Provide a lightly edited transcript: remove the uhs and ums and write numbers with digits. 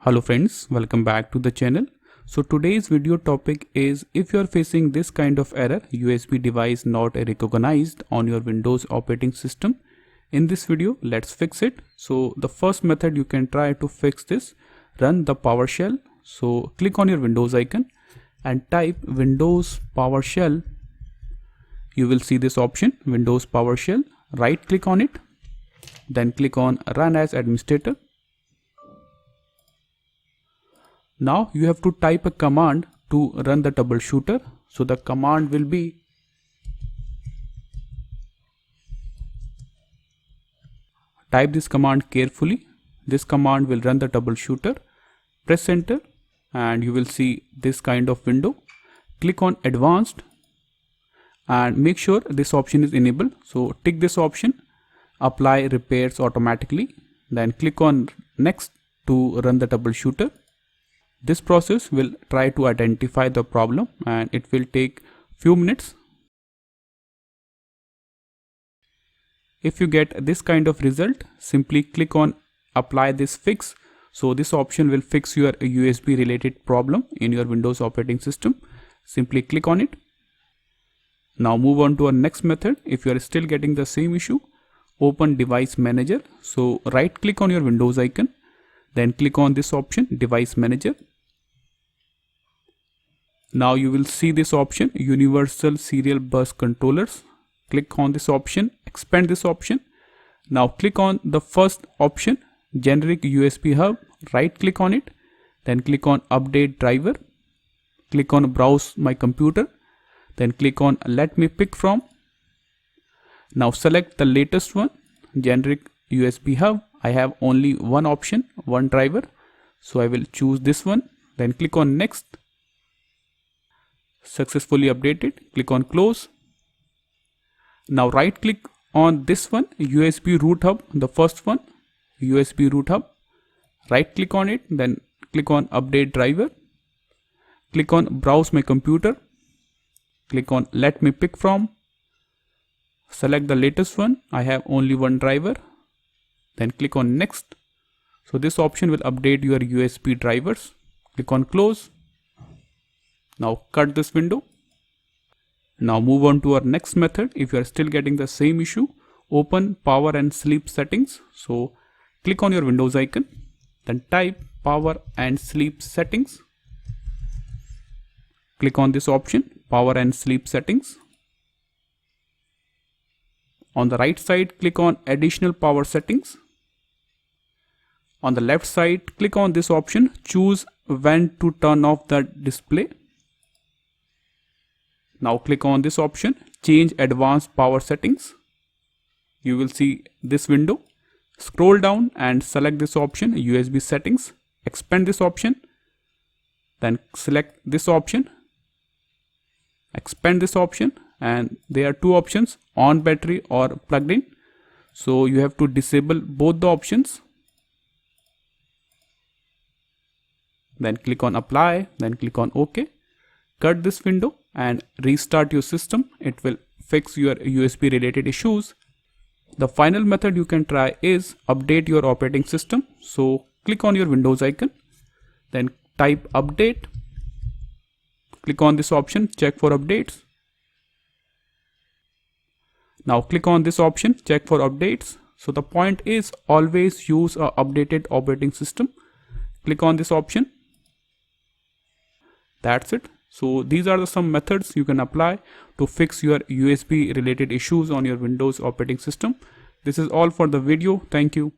Hello friends, welcome back to the channel. So today's video topic is if you are facing this kind of error, USB device not recognized on your Windows operating system. In this video, let's fix it. So the first method you can try to fix this, run the PowerShell. So click on your Windows icon and type Windows PowerShell. You will see this option, Windows PowerShell. Right click on it, then click on Run as Administrator. Now you have to type a command to run the troubleshooter. So the command will be type this command carefully. This command will run the troubleshooter. Press enter and you will see this kind of window. Click on advanced and make sure this option is enabled. So tick this option, apply repairs automatically, then click on next to run the troubleshooter. This process will try to identify the problem and it will take few minutes. If you get this kind of result, simply click on apply this fix. So this option will fix your USB related problem in your Windows operating system. Simply click on it. Now move on to our next method. If you are still getting the same issue, open Device Manager. So right click on your Windows icon, then click on this option, Device Manager. Now you will see this option, Universal Serial Bus Controllers. Click on this option, expand this option. Now click on the first option, Generic USB Hub. Right click on it, then click on Update Driver. Click on Browse My Computer, then click on Let Me Pick From. Now select the latest one, Generic USB Hub. I have only one option, one driver, so I will choose this one. Then click on Next. Successfully updated. Click on Close. Now right click on this one, USB Root Hub, the first one, USB Root Hub. Right click on it, then click on Update Driver. Click on Browse My Computer. Click on Let Me Pick From. Select the latest one. I have only one driver. Then click on Next. So this option will update your USB drivers. Click on Close. Now cut this window. Now move on to our next method. If you are still getting the same issue, open Power and Sleep Settings. So click on your Windows icon, then type Power and Sleep Settings. Click on this option, Power and Sleep Settings. On the right side, click on Additional Power Settings. On the left side, click on this option, choose when to turn off the display. Now click on this option, change advanced power settings. You will see this window. Scroll down and select this option, USB settings. Expand this option. Then select this option. Expand this option, and there are two options, on battery or plugged in. So you have to disable both the options. Then click on apply, then click on OK. Cut this window and restart your system. It will fix your USB related issues. The final method you can try is update your operating system. So click on your Windows icon, then type update. Click on this option, check for updates. Now click on this option, check for updates. So the point is always use a updated operating system. Click on this option. That's it. So these are some methods you can apply to fix your USB related issues on your Windows operating system. This is all for the video. Thank you.